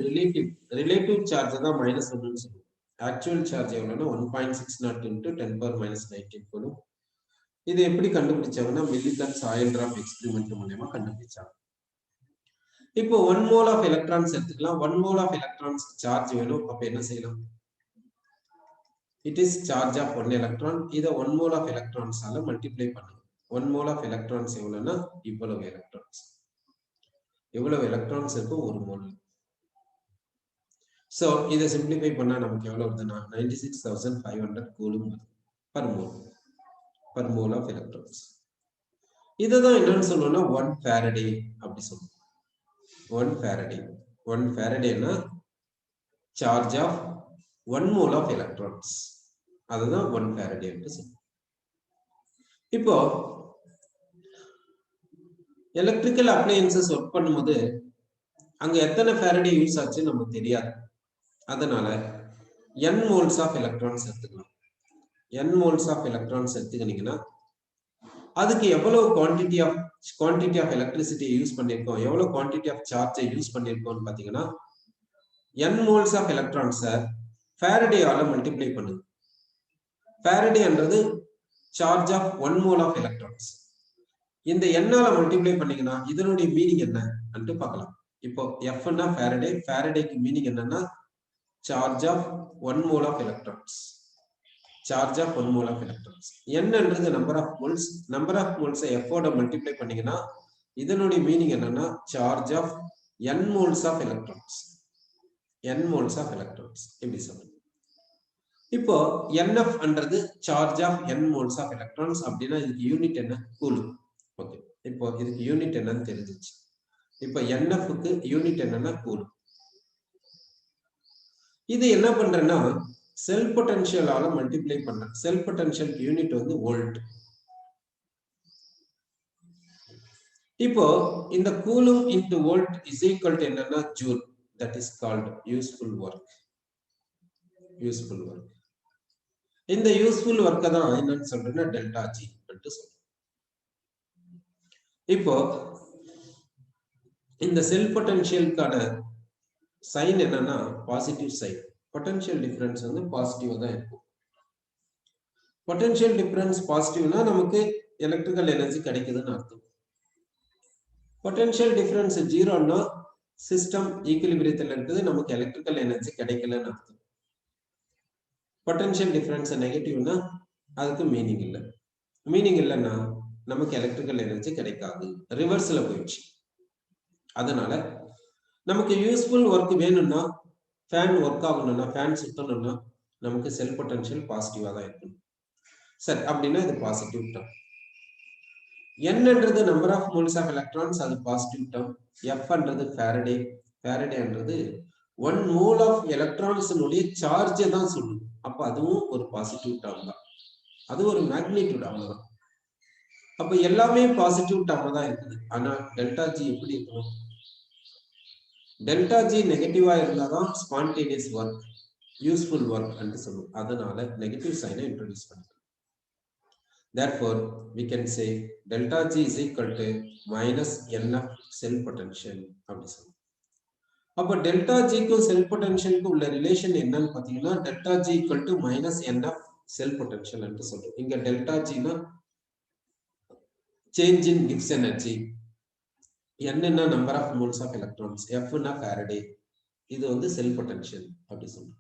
ரிலேட்டிவ் சார்ஜ் தான் -1ன்னு சொல்லுவோம். ஆக்சுவல் சார்ஜ் எவ்வளவுன்னா 1.602 into 10 power minus 19 கூலும். இது எப்படி கண்டுபிடிச்சாங்கன்னா மில்லிகன்ஸ் ஆயில் டிராப் எக்ஸ்பெரிமெண்ட் மூலமா கண்டுபிடிச்சாங்க. இப்போ 1 mole ஆஃப் எலக்ட்ரான்ஸ் எடுத்துக்கலாம். 1 mole ஆஃப் எலக்ட்ரான்ஸ் சார்ஜ் வேணும். அப்ப என்ன செய்யலாம்? It is charge of 1 electron. இத 1 mole of electrons ஆல மல்டிப்ளை பண்ணுங்க. 1 mole of electrons எவ்வளவுன்னா இவ்வளவு எலக்ட்ரான்ஸ். எவ்வளவு எலக்ட்ரான்ஸ் இருக்கும் ஒரு மோல். சோ இத சிம்பிளிஃபை பண்ணா நமக்கு எவ்வளவு வருதுன்னா 96,500 coulomb per mole. Per mole of electrons. இதுதான் என்னன்னு சொல்லுவோம்னா 1 Faraday அப்படி சொல்லுவோம். 1 Faraday. 1 Faradayனா charge of 1 mole of electrons. அதுதான் 1 Faraday என்று சொல்லுவோம். இப்போ எலக்ட்ரிக்கல் அப்ளையன்சஸ் ஒர்க் பண்ணும்போது அங்க எத்தனை Faraday யூஸ் ஆச்சு நமக்கு தெரியாது. அதனால n moles of electrons எடுத்துக்கலாம். n moles of electrons எடுத்துக்கிட்டீங்கன்னா அதுக்கு எவ்வளவு குவாண்டிட்டி ஆஃப் எலக்ட்ரிசிட்டி யூஸ் பண்ணிருக்கோம், எவ்வளவு குவாண்டிட்டி ஆஃப் சார்ஜை யூஸ் பண்ணிருக்கோம்னு பாத்தீங்கன்னா n moles of electrons Faraday ஆல மல்டிப்ளை பண்ணுங்க. Faraday என்றது charge of 1 mole of electrons. இந்த n ஆல மல்டிப்ளை பண்ணீங்கன்னா இதனுடைய மீனிங் என்ன என்று பார்க்கலாம். இப்போ F னா Faraday, Faradayக்கு மீனிங் என்னன்னா charge of 1 mole of electrons. Charge of 1 mole of electrons. n என்றது number of moles. Number of மோல்ஸை F ஓட மல்டிப்ளை பண்ணீங்கன்னா இதனுடைய மீனிங் என்னன்னா charge of n moles of electrons. n moles of electrons இப்படி சொல்லுங்க. இப்போ NF என்றது charge of n moles of electrons அப்படின்னா இதுக்கு யூனிட் என்ன? கூலும். ஓகே, இப்போ இதுக்கு யூனிட் என்னன்னு தெரிஞ்சிச்சு. இப்போ NF க்கு யூனிட் என்னன்னா கூலும். இது என்ன பண்றேன்னா செல் பொட்டன்ஷியல் ஆல மல்டிப்ளை பண்றேன். செல் பொட்டன்ஷியல் யூனிட் வந்து வோல்ட். இப்போ இந்த coulomb into volt is equal to என்னன்னா joule. That is called useful work. Useful work. இந்த யூஸ்ஃபுல் ஒர்க்கை தான் என்னன்னு சொல்றேன்னா டெல்டா ஜி என்று சொல்றேன். இப்போ இந்த செல் பொட்டன்ஷியலுக்கான சைன் என்னன்னா பாசிட்டிவ் சைன். பொட்டன்ஷியல் டிஃபரன்ஸ் வந்து பாசிட்டிவா தான் இருக்கும். பொட்டன்ஷியல் டிஃபரன்ஸ் பாசிட்டிவ்னா நமக்கு எலக்ட்ரிக்கல் எனர்ஜி கிடைக்குதுன்னு அர்த்தம். பொட்டன்ஷியல் டிஃபரன்ஸ் ஜீரோன்னா சிஸ்டம் ஈக்குலிபிரியத்தில் இருக்குது, நமக்கு எலக்ட்ரிக்கல் எனர்ஜி கிடைக்கலன்னு அர்த்தம். பொட்டன்ஷியல் டிஃபரன்ஸ் நெகட்டிவ்னா அதுக்கு மீனிங் இல்லை. மீனிங் இல்லைன்னா நமக்கு எலக்ட்ரிக்கல் எனர்ஜி கிடைக்காது, ரிவர்ஸ்ல போயிடுச்சு. அதனால நமக்கு யூஸ்ஃபுல் ஒர்க் வேணும்னா, ஃபேன் ஒர்க் ஆகணும்னா, ஃபேன் சுத்தணும்னா நமக்கு செல் பொட்டன்ஷியல் பாசிட்டிவா தான் இருக்கணும். சரி, அப்படின்னா இது பாசிட்டிவ் டேர்ம். என்னன்றது number of moles of electrons, அது பாசிட்டிவ் டேர்ம். F என்றது Faraday. Faraday என்றது 1 mole ஆஃப் எலக்ட்ரான்ஸ் சார்ஜை தான் சொல்லுது. அப்ப அதுவும் ஒரு பாசிட்டிவ் டேர்ம் தான். அது ஒரு மேக்னிடியூட் அவ்வளவுதான். அப்ப எல்லாமே பாசிட்டிவ் டேர்ம் தான் இருக்குது. ஆனா டெல்டா ஜி எப்படி இருக்கணும்? டெல்டா ஜி நெகட்டிவா இருந்தாதான் ஸ்பான்டேனியஸ் ஒர்க், யூஸ்ஃபுல் ஒர்க் என்று சொல்லுவோம். அதனால நெகட்டிவ் சைனை இன்ட்ரோடியூஸ் பண்ணிக்கலாம். Therefore, we can say delta G is equal to minus NF cell potential. அப்ப delta G க்கும் cell potential க்கும் உள்ள ரிலேஷன் என்னன்னு பாத்தீங்கன்னா delta G equal to minus NF cell potential என்று சொல்றோம். இங்க delta G னா change in Gibbs energy, N னா number of moles of electrons, F னா Faraday. இது வந்து cell potential அப்படி சொல்றோம்.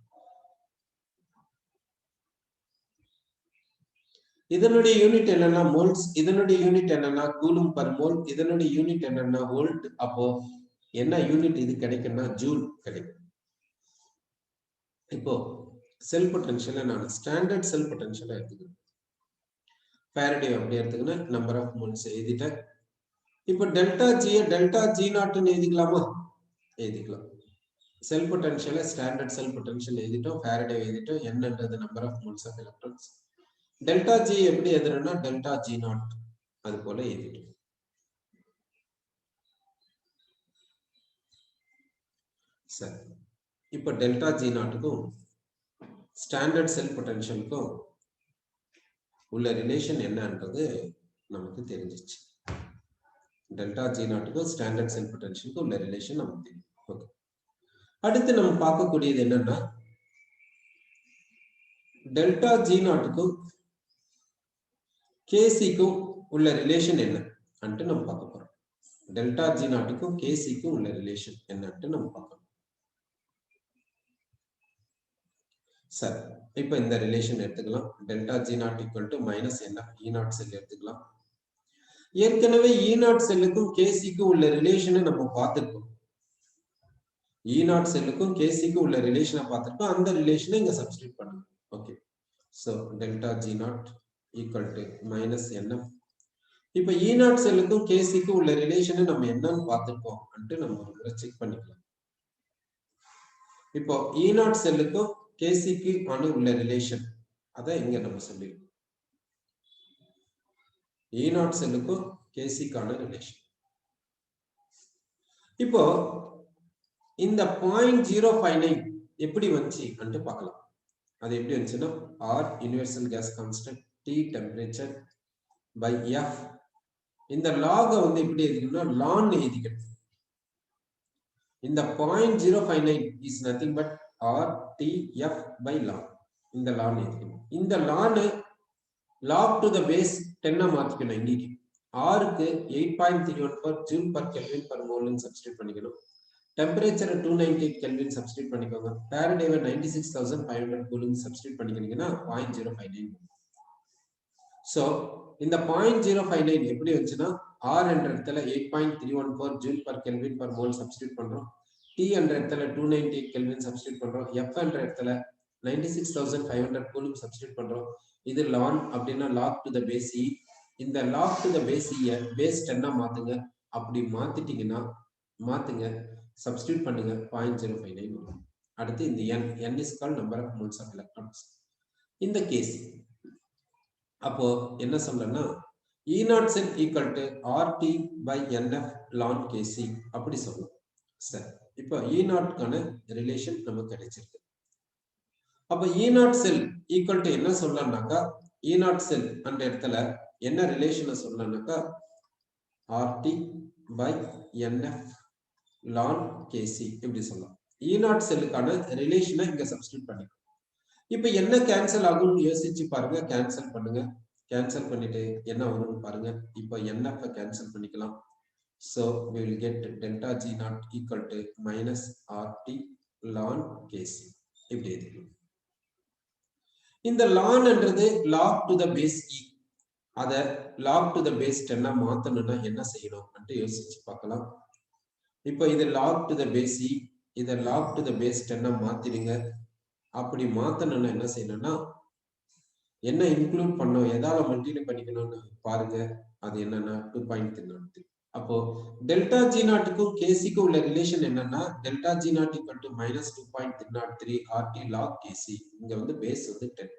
இதனுடைய யூனிட் என்னன்னா மோல்ஸ், இதனுடைய யூனிட் என்னன்னா கூலும் பர் மோல், இதனுடைய யூனிட் என்னன்னா வோல்ட். அப்போ என்ன யூனிட் இது கிடைக்கும்னா ஜூல் கிடைக்கும். இப்போ செல் பொட்டன்ஷியல் நான் ஸ்டாண்டர்ட் செல் பொட்டன்ஷியல் எடுத்துக்கிறேன். Faraday அப்படி எடுத்துக்கணும், நம்பர் ஆஃப் மோல்ஸ் எழுதிட்டேன். இப்போ டெல்டா ஜி நாட்னு எழுதிக்கலாமா? எழுதிக்கலாம். Cell potential standard cell potential எழுதிட்டோம், Faraday எழுதிட்டோம், என்னன்றது number of moles of electrons. Delta G எப்படி எழுதுறேன்னா டெல்டா ஜி நாட் அது போல எழுதிட்டோம். சரி, இப்ப டெல்டா ஜி நாட்டுக்கும் ஸ்டாண்டர்ட் செல் பொட்டன்ஷியலுக்கும் உள்ள ரிலேஷன் என்னன்றது நமக்கு தெரிஞ்சிச்சு. டெல்டா ஜி நாட்டுக்கும் ஸ்டாண்டர்ட் செல் பொட்டன்ஷியலுக்கு உள்ள ரிலேஷன் நமக்கு தெரியும். ஓகே, அடுத்து நம்ம பார்க்கக்கூடியது என்னன்னா டெல்டா ஜி நாட்டுக்கும் கேசிக்கும் உள்ள ரிலேஷன் என்ன அன்ட்டு நம்ம பார்க்க போறோம். டெல்டா ஜி நாட்டுக்கும் கேசிக்கும் உள்ள ரிலேஷன் என்னன்ட்டு நம்ம பார்க்கணும். சரி, இப்போ இந்த ரிலேஷன் எடுத்துக்கலாம். Delta G not equal to minus என்ன இ நாட் செல் எடுத்துக்கலாம். ஏற்கனவே இ நாட் செல்லுக்கும் கேசிக்கும் உள்ள ரிலேஷனை நம்ம பார்த்துருக்கோம். இ நாட் செல்லுக்கும் கேசிக்கும் உள்ள ரிலேஷனை பார்த்துருக்கோம். அந்த ரிலேஷனை இங்க சப்ஸ்டிட்யூட் பண்ணுங்க. Okay, so delta G not equal to minus என்ன. இப்போ இ நாட் செல்லுக்கும் கேசிக்கும் உள்ள ரிலேஷனை நம்ம என்னன்னு பார்த்துருக்கோம் நம்ம ஒரு முறை செக் பண்ணிக்கலாம். இப்போ இ நாட் செல்லுக்கும் கேசிக்கு ஆன உள்ள ரிலேஷன் அதை இங்க நம்ம சொல்லிருக்கோம். இ நாட் செல்லுக்கும் கேசிக்கான ரிலேஷன். இப்போ இந்த 0.059 எப்படி வந்துச்சு என்று பார்க்கலாம். அது எப்படி வந்துச்சுன்னா R universal gas constant, T temperature by F. இந்த லாக வந்து எப்படி எழுதிக்கணும்னா ln எழுதிக்கணும். இந்த 0.059 is nothing but RTF by ln. இந்த ln எழுதிக்கணும். இந்த ln log to the base 10 மாத்திக்கணும். இங்க R க்கு 8.31 per joule per Kelvin per mole ன்னு சப்ஸ்டிட்யூட் பண்ணிக்கணும். டெம்பரேச்சர் 298 கெல்வின் சப்ஸ்டிட்யூட் பண்ணிக்கோங்க. ஃபாரடே 96500 கூலிங் சப்ஸ்டிட்யூட் பண்ணிக்கிறீங்கன்னா 0.059. சோ இந்த 0.059 எப்படி வந்துச்சுன்னா R என்ற இடத்துல 8.314 joule per Kelvin per mole substitute பண்றோம். T என்ற இடத்துல 298 கெல்வின் சப்ஸ்டிட்யூட் பண்றோம். F என்ற இடத்துல 96500 கூலிங் சப்ஸ்டிட்யூட் பண்றோம். இது ln அப்படின்னா log to the base e. இந்த log to the base e base 10 மாத்துங்க. அப்படி மாத்திட்டீங்கன்னா மாத்துங்க, சப்ஸ்டிட்யூட் பண்ணுங்க, 0.059 வரும். அடுத்து இந்த n is called number of moles of electrons. இந்த கேஸ் அப்போ என்ன சொல்லணும்னா E naught cell equal to RT by NF ln Kc அப்படி சொல்லலாம். சரி, இப்போ E naught கான ரிலேஷன் நமக்கு கிடைச்சிருக்கு. அப்ப E naught cell equal to என்ன சொல்லலாம்னாக்கா E naught cell அந்த இடத்துல என்ன ரிலேஷனை சொல்லலாம்னாக்கா RT by NF ln Kc இப்படி சொல்லலாம். E naught செல்லுக்கான ரிலேஷனை இங்க சப்ஸ்டிட்யூட் பண்ணிக்கலாம். இப்போ என்ன கேன்சல் ஆகும்னு யோசிச்சு பாருங்க, கேன்சல் பண்ணுங்க. கேன்சல் பண்ணிட்டு என்ன வரும்னு பாருங்க. இப்போ NF கேன்சல் பண்ணிக்கலாம். So we will get delta G naught equal to minus RT ln Kc இப்படி எழுதிக்கலாம். இந்த ln என்றது log to the base e. அத log to the base 10 மாத்தணும்னா என்ன செய்யணும் என்று யோசிச்சு பார்க்கலாம். இப்போ இது log to the base e, இத log to the base 10 மாத்திடுங்க. அப்படி மாத்தணும்னா என்ன செய்யணும்னா என்ன இன்க்ளூட் பண்ணோம், எதால மல்டிப்ளை பண்ணிக்கணும்னு பாருங்க. அது என்னன்னா 2.303. அப்போ டெல்டா ஜி நாட்டுக்கும் கேசிக்கும் உள்ள ரிலேஷன் என்னன்னா delta G not equal to minus 2.303 RT log KC. இங்க வந்து பேஸ் வந்து 10.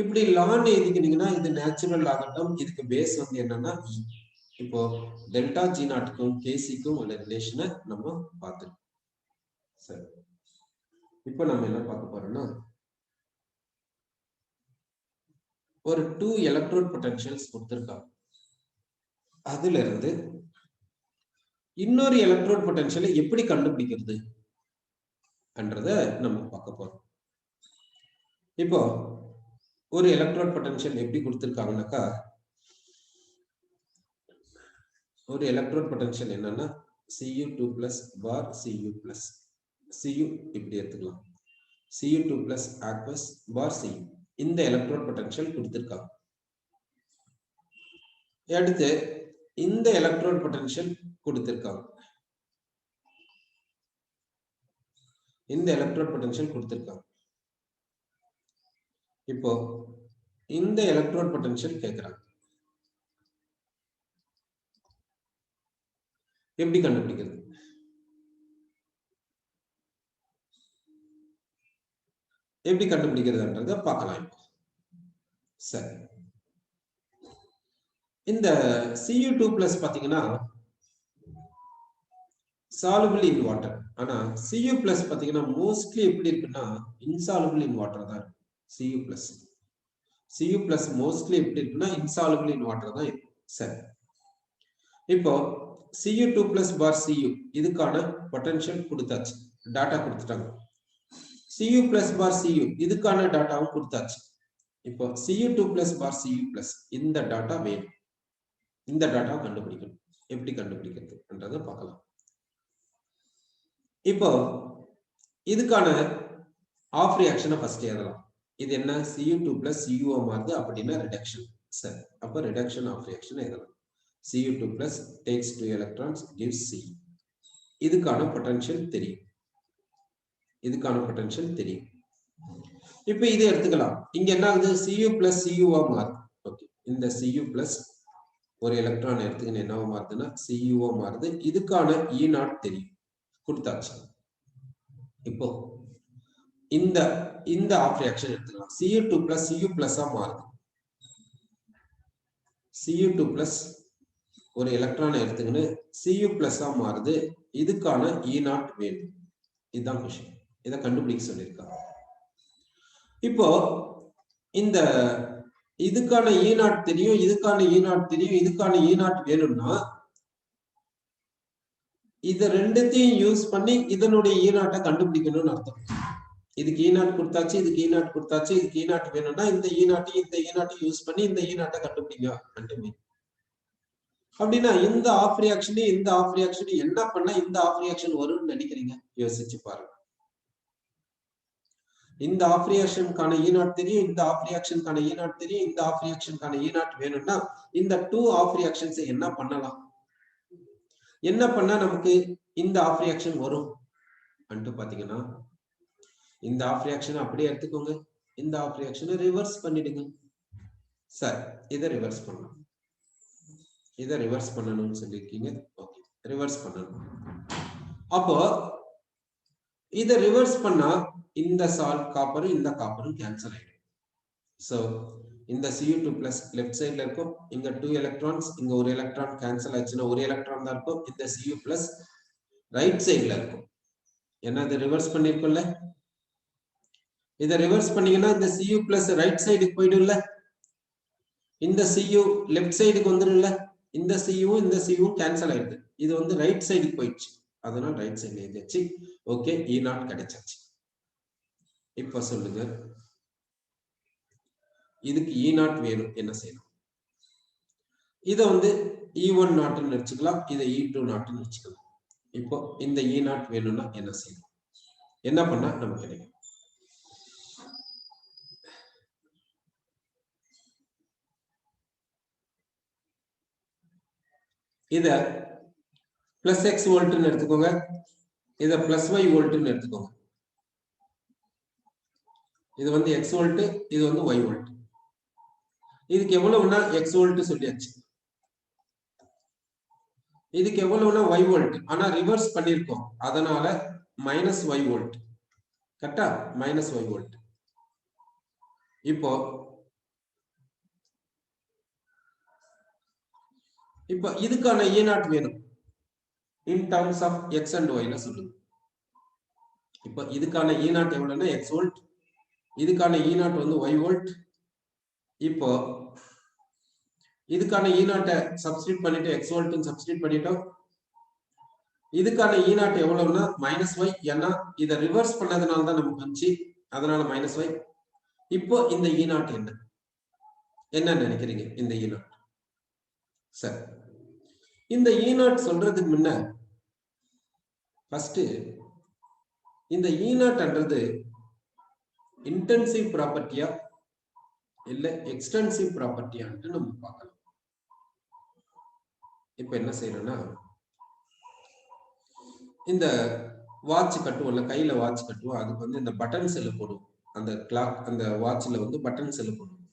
இப்படி லான் எழுதிக்கிட்டீங்கன்னா இது நேச்சுரல் ஆகட்டும், இதுக்கு பேஸ் வந்து என்னன்னா E. இப்போ டெல்டா ஜி நாட்டுக்கும் கேசிக்கும் உள்ள ரிலேஷனை நம்ம பார்த்துருக்கோம். சரி, இப்போ நம்ம என்ன பார்க்க போறோம்னா ஒரு 2 எலக்ட்ரோட் பொட்டன்ஷியல்ஸ் கொடுத்திருக்காங்க. அதுல இருந்து இன்னொரு எலக்ட்ரோட் பொட்டன்ஷியலை எப்படி கண்டுபிடிக்கிறது என்றத நம்ம பார்க்க போறோம். இப்போ ஒரு எலக்ட்ரோட் பொட்டன்ஷியல் எப்படி கொடுத்திருக்காங்கன்னாக்கா ஒரு எலக்ட்ரோட் பொட்டன்ஷியல் என்னன்னா Cu2+ பார் Cu+. Cu இப்படி எடுத்துக்கலாம். Cu2+ aqueous பார் Cu. இந்த எலக்ட்ரோட் பொட்டன்ஷியல் கொடுத்திருக்காங்க. அடுத்து இந்த எலக்ட்ரோட் பொட்டன்ஷியல் கொடுத்திருக்காங்க. இந்த எலக்ட்ரோட் பொட்டன்ஷியல் கொடுத்திருக்காங்க. இப்போ இந்த எலக்ட்ரோட் பொட்டன்ஷியல் கேக்குறாங்க. எப்படி கண்டுபிடிக்கிறது? எப்படி கண்டுபிடிக்கிறதுன்றத பார்க்கலாம் இப்போ. சரி, இந்த Cu2+ பாத்தீங்கன்னா soluble in water. ஆனா Cu+ பாத்தீங்கன்னா மோஸ்ட்லி எப்படி இருக்குன்னா insoluble in water தான் இருக்கு Cu+. Cu plus மோஸ்ட்லி எப்படி இருக்குன்னா இன்சாலுபிள் இன் வாட்டர் தான் இருக்கும். சரி, இப்போ Cu2 plus bar Cu இதுக்கான பொட்டன்ஷியல் கொடுத்தாச்சு, டாட்டா கொடுத்துட்டாங்க. Cu plus bar Cu இதுக்கான டாட்டாவும் கொடுத்தாச்சு. இப்போ Cu2 plus bar Cu plus இந்த டாட்டா வேணும். இந்த டாட்டா கண்டுபிடிக்கணும். எப்படி கண்டுபிடிக்கிறதுன்றதை பார்க்கலாம். இப்போ இதுக்கான ஆஃப் ரியாக்ஷனை ஃபர்ஸ்ட் எழுதலாம். இது என்ன? Cu2 plus Cuo மாறுது அப்படின்னா ரிடக்ஷன். சரி, அப்போ ரிடக்ஷன் ஆஃப் ரியாக்ஷன் எழுதலாம். Cu2 plus takes 2 electrons gives C. இதுக்கான பொட்டன்ஷியல் தெரியும். இதுக்கான பொட்டன்ஷியல் தெரியும். இப்போ இதை எடுத்துக்கலாம். இங்க என்ன ஆகுது? Cu plus Cuo மாறுது. ஓகே, இந்த Cu plus ஒரு எலக்ட்ரான் எடுத்துக்கின்னு என்னவா மாறுதுன்னா Cuo மாறுது. இதுக்கான E0 தெரியும், கொடுத்தாச்சு. இப்போ இந்த ஆஃப் ரியாக்ஷன் எடுத்துக்கலாம். Cu2 plus Cu plus மாறுது. Cu2 plus ஒரு எலக்ட்ரான் எடுத்துக்கின்னு Cu plus மாறுது. இதுக்கான E0 வேணும். இதுதான் கொஸ்டின். இதை கண்டுபிடிக்க சொல்லியிருக்காங்க. இப்போ இந்த இதுக்கான E0 தெரியும், இதுக்கான E0 தெரியும், இதுக்கான E0 வேணும்னா இத ரெண்டுத்தையும் யூஸ் பண்ணி இதனுடைய E0 கண்டுபிடிக்கணும்னு அர்த்தம். இதுக்கு E0 கொடுத்தாச்சு, இதுக்கு E0 கொடுத்தாச்சு, இதுக்கு E0 வேணும்னா இந்த E0 யூஸ் பண்ணி இந்த E0 கண்டுபிடிங்க. அப்படின்னா இந்த ஆஃப் ரியாக்ஷன் இந்த ஆஃப் ரியாக்ஷன் என்ன பண்ணா இந்த ஆஃப் ரியாக்ஷன் வரும்னு நினைக்கிறீங்க? யோசிச்சு பாருங்க. இந்த ஆஃப் ரியாக்ஷனுக்கான E0 தெரியும், இந்த ஆஃப் ரியாக்ஷனுக்கான E0 தெரியும், இந்த ஆஃப் ரியாக்ஷனுக்கான E0 வேணும்னா இந்த 2 ஆஃப் ரியாக்ஷன்ஸ் என்ன பண்ணலாம்? என்ன பண்ணா நமக்கு இந்த ஆஃப் ரியாக்ஷன் வரும் அன்ட்டு பாத்தீங்கன்னா, இந்த ஆஃப் ரியாக்ஷன் அப்படியே எடுத்துக்கோங்க, இந்த ஆஃப் ரியாக்ஷனை ரிவர்ஸ் பண்ணிடுங்க. சார் இதை ரிவர்ஸ் பண்ணலாம், இதை ரிவர்ஸ் பண்ணணும்னு சொல்லியிருக்கீங்க. ஓகே, ரிவர்ஸ் பண்ணணும். அப்போ இதை ரிவர்ஸ் பண்ணா இந்த சால்ட் காப்பரும் இந்த காப்பரும் கேன்சல் ஆயிடும். சோ இந்த Cu2 plus லெஃப்ட் சைட்ல இருக்கும், இங்க 2 எலக்ட்ரான்ஸ், இங்க ஒரு எலக்ட்ரான் கேன்சல் ஆச்சுன்னா ஒரு எலக்ட்ரான் தான் இருக்கும். இந்த Cu plus ரைட் சைட்ல இருக்கும். ஏன்னா இது ரிவர்ஸ் பண்ணிருக்கும்ல, இதை ரிவர்ஸ் பண்ணீங்கன்னா இந்த Cu plus ரைட் சைடுக்கு போயிடும்ல, இந்த Cu லெஃப்ட் சைடுக்கு வந்துடும்ல, இந்த Cu இந்த Cu கேன்சல் ஆயிடுது. இது வந்து ரைட் சைடுக்கு போயிடுச்சு, அதனால ரைட் சைடுல எழுதியாச்சு. ஓகே, E0 கிடைச்சாச்சு. இப்ப சொல்லுங்க, இதுக்கு E0 வேணும், என்ன செய்யணும்? இதை வந்து E1 நாட்னு வச்சுக்கலாம், இதை E2 நாட்னு வச்சுக்கலாம். இப்போ இந்த E0 வேணும்னா என்ன செய்யணும்? என்ன பண்ணா நமக்கு கிடைக்கும்? இத பிளஸ் எக்ஸ் வோல்ட்னு எடுத்துக்கோங்க, இத பிளஸ் ஒய் வோல்ட்னு எடுத்துக்கோங்க. இது வந்து எக்ஸ் வோல்ட், இது வந்து ஒய் வோல்ட். இதுக்கு எவ்வளவுனா எக்ஸ் வோல்ட் சொல்லியாச்சு, இதுக்கு எவ்வளவுனா ஒய் வோல்ட். ஆனா ரிவர்ஸ் பண்ணிருக்கோம், அதனால மைனஸ் ஒய் வோல்ட். கரெக்டா? Minus y volt. இப்போ இதுக்கான E0 வேணும் in terms of x and ஒய்ல சொல்லுங்க. இப்போ இதுக்கான E0 எவ்வளவுனா எக்ஸ் வோல்ட், இதுக்கான E0 வந்து ஒய் வோல்ட். இப்போ இதுக்கான E0 சப்ஸ்டிட்யூட் பண்ணிட்டு எக்ஸ் வோல்ட் சப்ஸ்டிட்யூட் பண்ணிட்டோம். இதுக்கான E0 எவ்வளவுனா மைனஸ் ஒய், ஏன்னா இதை ரிவர்ஸ் பண்ணதுனால தான் நமக்கு வந்துச்சு, அதனால மைனஸ் ஒய். இப்போ இந்த E0 என்ன நினைக்கிறீங்க? இந்த E0 சரி, இந்த E0 சொல்றதுக்கு முன்ன ஃபர்ஸ்ட் இந்த E0ன்றது இன்டென்சிவ் ப்ராப்பர்ட்டியா இல்ல எக்ஸ்டென்சிவ் ப்ராப்பர்ட்டியான்னு நம்ம பார்க்கலாம். இப்ப என்ன செய்யறோம்னா, இந்த வாட்ச் கட்டுவோம்ல, கையில வாட்ச் கட்டுவோம், அதுக்கு வந்து இந்த பட்டன் செல்லு போடுவோம். அந்த கிளாக் அந்த வாட்ச்ல வந்து பட்டன் செல்லு போடுவோம்.